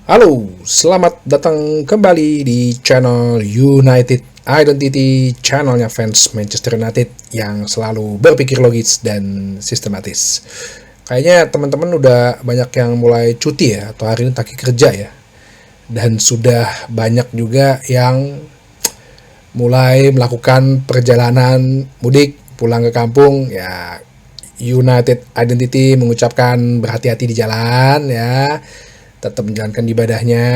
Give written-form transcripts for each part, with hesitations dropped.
Halo, selamat datang kembali di channel United Identity, channelnya fans Manchester United yang selalu berpikir logis dan sistematis. Kayaknya teman-teman udah banyak yang mulai cuti ya, atau hari ini tak kerja ya. Dan sudah banyak juga yang mulai melakukan perjalanan mudik pulang ke kampung ya. United Identity mengucapkan berhati-hati di jalan ya, tetap menjalankan ibadahnya,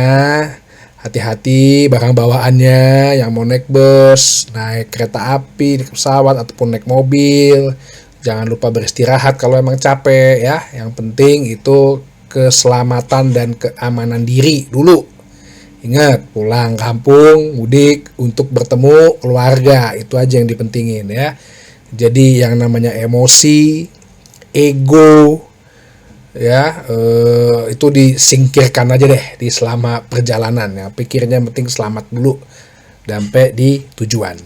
hati-hati barang bawaannya, yang mau naik bus, naik kereta api, naik pesawat ataupun naik mobil, jangan lupa beristirahat kalau emang capek ya. Yang penting itu keselamatan dan keamanan diri dulu. Ingat, pulang kampung mudik untuk bertemu keluarga, itu aja yang dipentingin ya. Jadi yang namanya emosi, ego ya, itu disingkirkan aja deh di selama perjalanan ya. Pikirnya penting selamat dulu sampai di tujuan.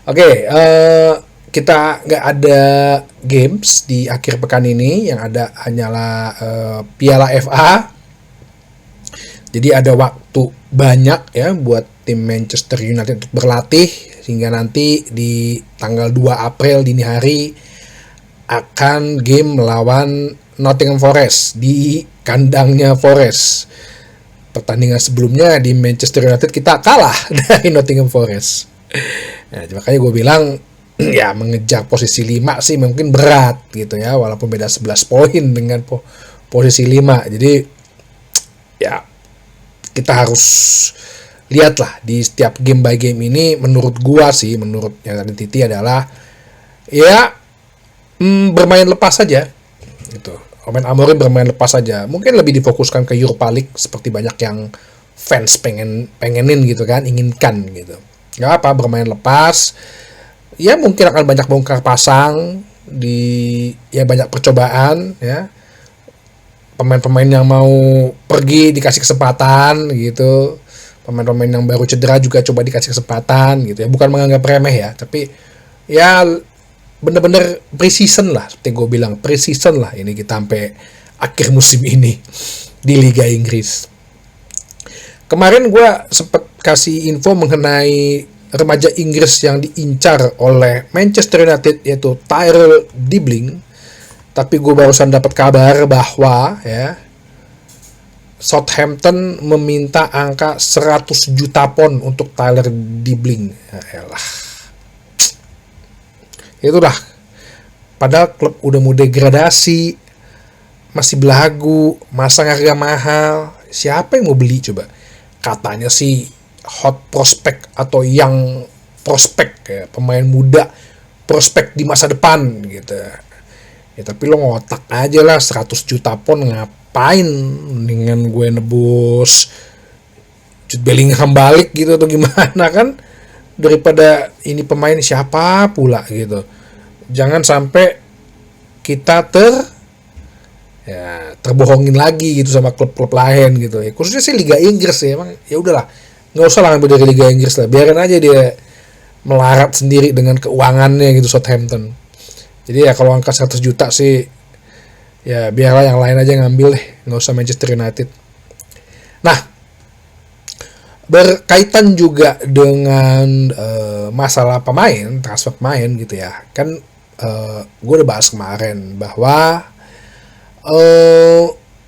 Oke, kita nggak ada games di akhir pekan ini, yang ada hanyalah Piala FA. Jadi ada waktu banyak ya buat tim Manchester United untuk berlatih, sehingga nanti di tanggal 2 April dini hari akan game melawan Nottingham Forest di kandangnya Forest. Pertandingan sebelumnya di Manchester United kita kalah dari Nottingham Forest. Nah, makanya gue bilang ya mengejar posisi 5 sih mungkin berat gitu ya, walaupun beda 11 poin dengan posisi 5. Jadi ya kita harus lihatlah di setiap game by game ini. Menurut gua sih, menurut yang tadi Titi adalah ya bermain lepas saja gitu. Omen Amorim bermain lepas saja. Mungkin lebih difokuskan ke Europa League seperti banyak yang fans pengenin gitu kan, inginkan gitu. Gak apa, bermain lepas. Ya mungkin akan banyak bongkar pasang di ya, banyak percobaan ya. Pemain-pemain yang mau pergi dikasih kesempatan gitu. Pemain-pemain yang baru cedera juga coba dikasih kesempatan gitu ya. Bukan menganggap remeh ya, tapi ya bener-bener pre-season lah, seperti gue bilang, pre-season lah ini kita sampai akhir musim ini di Liga Inggris. Kemarin gue sempet kasih info mengenai remaja Inggris yang diincar oleh Manchester United, yaitu Tyrell Dibling. Tapi gue barusan dapat kabar bahwa ya Southampton meminta angka 100 juta pound untuk Tyler Dibling. Ya elah. Itulah. Padahal klub udah mau degradasi, masih belagu, masang harga mahal. Siapa yang mau beli coba? Katanya sih hot prospect atau yang prospek ya, pemain muda prospek di masa depan gitu. Ya tapi lo ngotak aja lah, 100 juta pun ngapain? Mendingan gue nebus Jude Bellingham balik gitu atau gimana kan, daripada ini pemain siapa pula gitu. Jangan sampai kita terbohongin lagi gitu sama klub-klub lain gitu ya. Khususnya sih Liga Inggris ya, emang ya udahlah, nggak usah lah ngambil dari Liga Inggris lah, biarin aja dia melarat sendiri dengan keuangannya gitu Southampton. Jadi ya kalau angka 100 juta sih ya biarlah yang lain aja ngambil deh, nggak usah Manchester United. Nah, berkaitan juga dengan masalah pemain, transfer pemain gitu ya. Kan gue udah bahas kemarin bahwa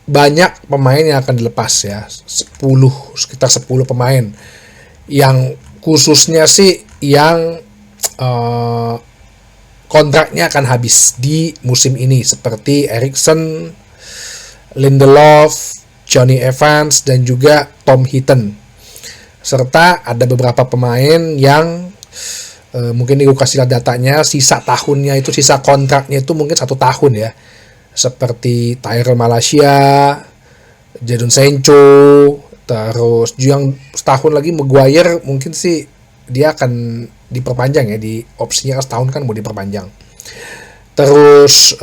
banyak pemain yang akan dilepas ya, sekitar 10 pemain. Yang khususnya sih yang kontraknya akan habis di musim ini, seperti Eriksen, Lindelof, Johnny Evans, dan juga Tom Heaton. Serta ada beberapa pemain yang mungkin gue kasih lihat datanya, sisa tahunnya itu, sisa kontraknya itu mungkin 1 tahun ya. Seperti Tyrell Malacia, Jadon Sancho, terus yang setahun lagi Maguire mungkin sih dia akan diperpanjang ya, di opsinya setahun kan mau diperpanjang. Terus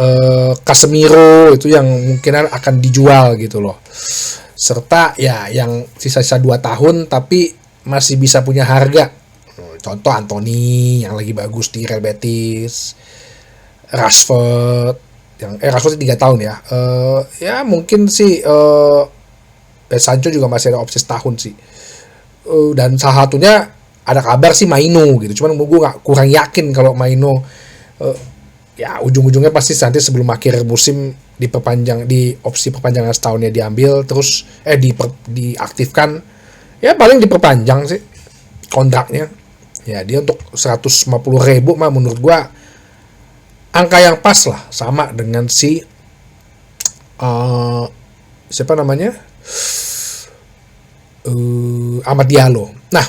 Casemiro itu yang mungkin akan dijual gitu loh. Serta ya yang sisa-sisa 2 tahun tapi masih bisa punya harga. Contoh Anthony yang lagi bagus di Real Betis, Rashford yang Rashford 3 tahun ya. Ya mungkin sih Sancho juga masih ada opsi setahun sih. Dan salah satunya ada kabar sih Maino gitu. Cuman gue kurang yakin kalau Maino ya ujung-ujungnya pasti nanti sebelum akhir musim diperpanjang, di opsi perpanjangan setahunnya diambil, terus diaktifkan, ya paling diperpanjang sih kontraknya. Ya dia untuk 150.000 mah menurut gua angka yang pas lah, sama dengan si siapa namanya, Amad Diallo. Nah,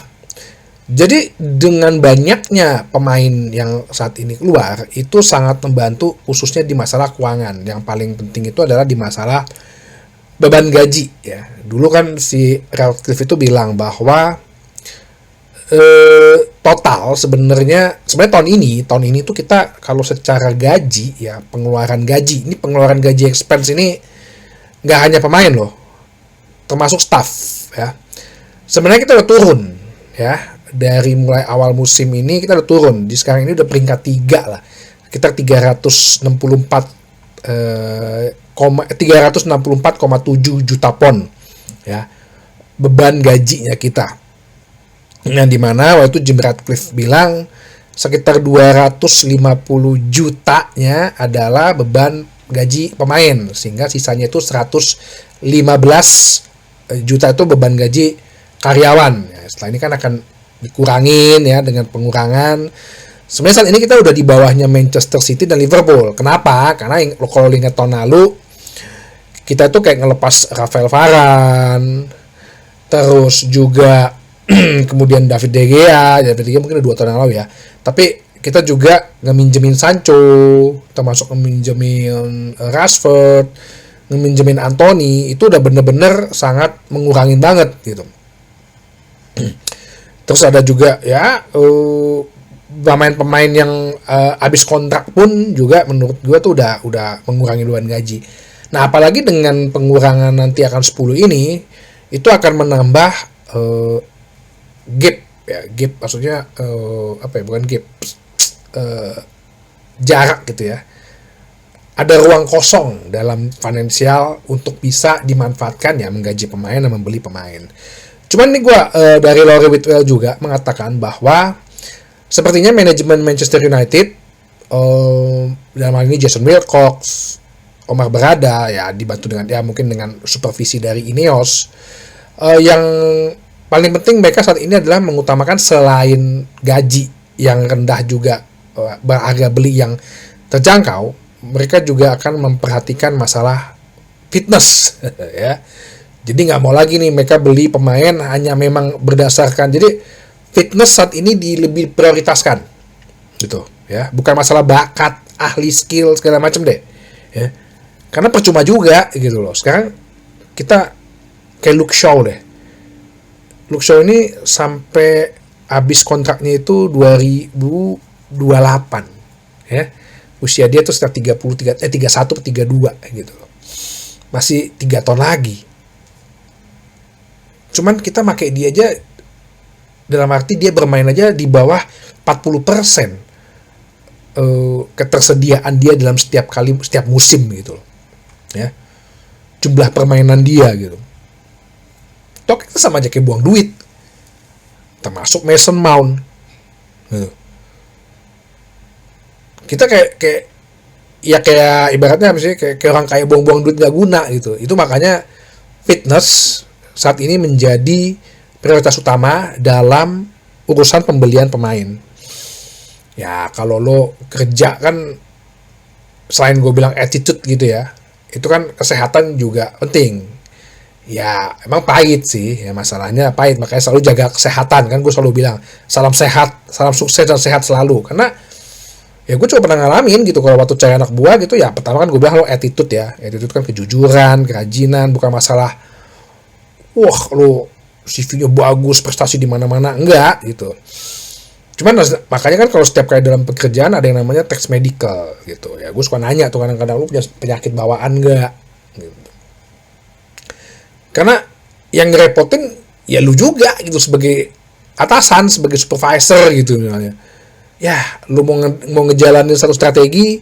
jadi dengan banyaknya pemain yang saat ini keluar, itu sangat membantu khususnya di masalah keuangan. Yang paling penting itu adalah di masalah beban gaji ya. Dulu kan si Ratcliffe itu bilang bahwa total sebenarnya tahun ini tuh kita kalau secara gaji ya, pengeluaran gaji expense ini nggak hanya pemain loh, termasuk staff ya. Sebenarnya kita udah turun ya. Dari mulai awal musim ini kita udah turun. Di sekarang ini udah peringkat 3 lah. Sekitar 364,7 juta pon ya. Beban gajinya kita. Yang dimana waktu itu Jim Ratcliffe bilang sekitar 250 jutanya adalah beban gaji pemain, sehingga sisanya itu 115 juta itu beban gaji karyawan. Ya, setelah ini kan akan dikurangin ya dengan pengurangan. Sebenarnya saat ini kita udah di bawahnya Manchester City dan Liverpool. Kenapa? Karena kalau ingat tahun lalu kita tuh kayak ngelepas Rafael Varane, terus juga kemudian David De Gea mungkin udah 2 tahun yang lalu ya. Tapi kita juga ngeminjemin Sancho, termasuk ngeminjemin Rashford, ngeminjemin Anthony, itu udah bener-bener sangat mengurangin banget gitu. Terus ada juga ya pemain-pemain yang habis kontrak pun juga menurut gue tuh udah mengurangi beban gaji. Nah, apalagi dengan pengurangan nanti akan 10 ini, itu akan menambah gap maksudnya bukan gap, jarak gitu ya. Ada ruang kosong dalam finansial untuk bisa dimanfaatkan ya, menggaji pemain dan membeli pemain. Cuman nih gue dari Laurie Whitwell juga mengatakan bahwa sepertinya manajemen Manchester United dalam hal ini Jason Wilcox, Omar Berada ya, dibantu dengan ya mungkin dengan supervisi dari Ineos, yang paling penting mereka saat ini adalah mengutamakan selain gaji yang rendah juga, harga beli yang terjangkau, mereka juga akan memperhatikan masalah fitness ya. Jadi nggak mau lagi nih mereka beli pemain hanya memang berdasarkan, jadi fitness saat ini lebih prioritaskan gitu ya, bukan masalah bakat, ahli, skill segala macam deh ya, karena percuma juga gitu loh. Sekarang kita kayak Luke Shaw deh. Luke Shaw ini sampai habis kontraknya itu 2028 ya, usia dia tuh sekitar 31 32 gitu loh, masih 3 tahun lagi. Cuman kita pakai dia aja, dalam arti dia bermain aja di bawah 40% ketersediaan dia dalam setiap musim gitu loh ya, jumlah permainan dia gitu. Tok itu sama aja kayak buang duit, termasuk Mason Mount gitu. Kita kayak ibaratnya misalnya kayak orang kayak buang-buang duit gak guna gitu. Itu makanya fitness saat ini menjadi prioritas utama dalam urusan pembelian pemain. Ya kalau lo kerja kan, selain gue bilang attitude gitu ya, itu kan kesehatan juga penting. Ya emang pahit sih ya, masalahnya pahit, makanya selalu jaga kesehatan kan. Gue selalu bilang salam sehat, salam sukses dan sehat selalu. Karena ya gue juga pernah ngalamin gitu, kalau waktu cari anak buah gitu ya, pertama kan gue bilang lo attitude ya, attitude kan kejujuran, kerajinan, bukan masalah wah lo CV-nya bagus, prestasi di mana-mana, enggak gitu. Cuman makanya kan kalau setiap kali dalam pekerjaan ada yang namanya tax medical gitu ya, gue suka nanya tuh kadang-kadang, lo punya penyakit bawaan enggak gitu. Karena yang ngerepotin ya lu juga gitu, sebagai atasan, sebagai supervisor gitu misalnya. Ya, lu mau ngejalanin satu strategi,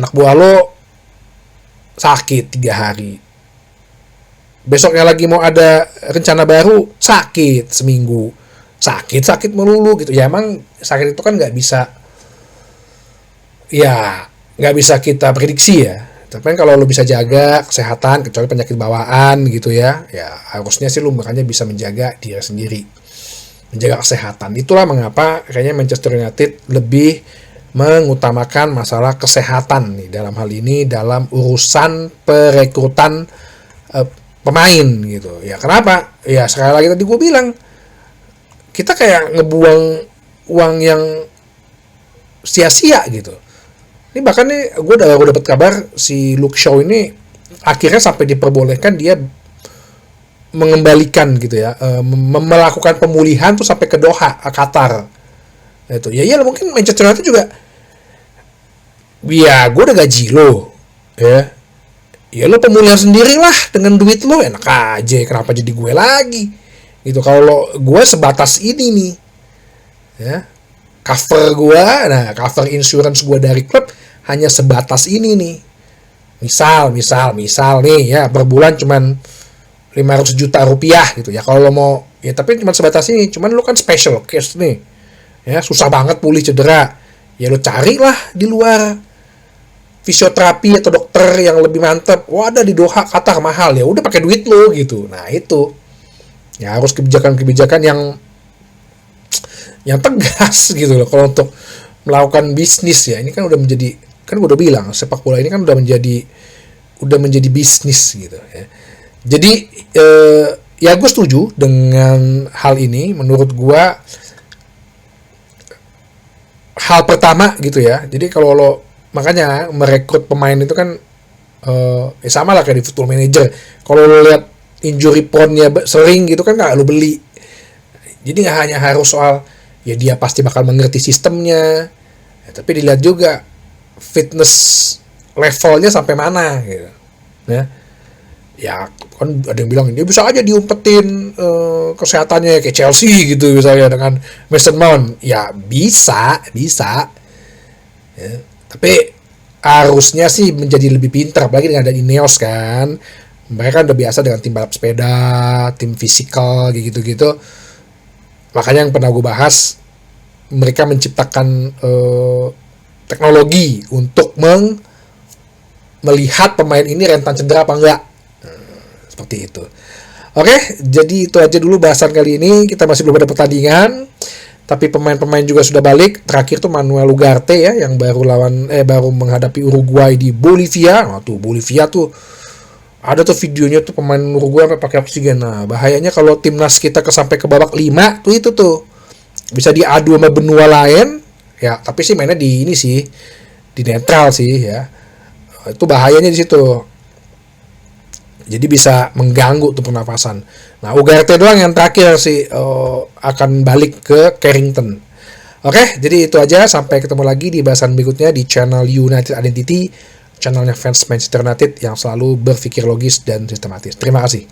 anak buah lo sakit 3 hari. besoknya lagi mau ada rencana baru, sakit seminggu, sakit melulu gitu. Ya emang sakit itu kan nggak bisa kita prediksi ya. Tapi kan kalau lu bisa jaga kesehatan, kecuali penyakit bawaan gitu ya harusnya sih lu makanya bisa menjaga diri sendiri, menjaga kesehatan. Itulah mengapa kayaknya Manchester United lebih mengutamakan masalah kesehatan nih dalam hal ini, dalam urusan perekrutan pemain gitu. Ya kenapa? Ya sekali lagi tadi gue bilang, kita kayak ngebuang uang yang sia-sia gitu. Ini bahkan nih gue udah dapat kabar si Luke Shaw ini akhirnya sampai diperbolehkan dia mengembalikan gitu ya, melakukan pemulihan tuh sampai ke Doha, Qatar. Itu ya mungkin Manchester United juga, ya gue udah gaji lo ya lo pemulihan sendiri lah dengan duit lo, enak aja, kenapa jadi gue lagi gitu. Kalau gue sebatas ini nih ya, cover insurance gue dari klub hanya sebatas ini nih. Misal nih ya, per bulan cuman 500 juta rupiah gitu ya kalau lo mau ya, tapi cuma sebatas ini. Cuman lo kan special case nih ya, susah banget pulih cedera, ya lo carilah di luar fisioterapi atau dokter yang lebih mantep. Wah, ada di Doha, Qatar, mahal, ya udah pakai duit lo gitu. Nah itu ya harus kebijakan-kebijakan yang tegas gitu loh kalau untuk melakukan bisnis ya. Ini kan udah menjadi, kan gue udah bilang sepak bola ini kan udah menjadi bisnis gitu ya. Jadi ya gue setuju dengan hal ini. Menurut gue hal pertama gitu ya, jadi kalau lo makanya merekrut pemain itu kan sama lah kayak di Football Manager. Kalau lo lihat injury prone-nya sering gitu kan nggak lo beli. Jadi nggak hanya harus soal ya dia pasti bakal mengerti sistemnya ya, tapi dilihat juga fitness levelnya sampai mana gitu ya kan ada yang bilang dia bisa aja diumpetin kesehatannya kayak Chelsea gitu misalnya dengan Mason Mount. Ya bisa ya. Tapi harusnya sih menjadi lebih pintar, apalagi dengan ada Ineos kan. Mereka kan udah biasa dengan tim balap sepeda, tim fisikal gitu-gitu. Makanya yang pernah gue bahas, mereka menciptakan teknologi untuk melihat pemain ini rentan cedera apa enggak. Seperti itu. Oke, jadi itu aja dulu bahasan kali ini. Kita masih belum ada pertandingan, tapi pemain-pemain juga sudah balik. Terakhir tuh Manuel Ugarte ya, yang baru menghadapi Uruguay di Bolivia. Nah, tuh Bolivia tuh ada tuh videonya tuh pemain Uruguay sampai pakai oksigen. Nah, bahayanya kalau timnas kita sampai ke babak 5 tuh itu tuh bisa diadu sama benua lain ya, tapi sih mainnya di ini sih, di netral sih ya. Itu bahayanya di situ. Jadi bisa mengganggu tuh pernafasan. Nah, Ugarte doang yang terakhir sih akan balik ke Carrington. Oke, jadi itu aja. Sampai ketemu lagi di bahasan berikutnya di channel United Identity, channelnya fans Manchester United yang selalu berpikir logis dan sistematis. Terima kasih.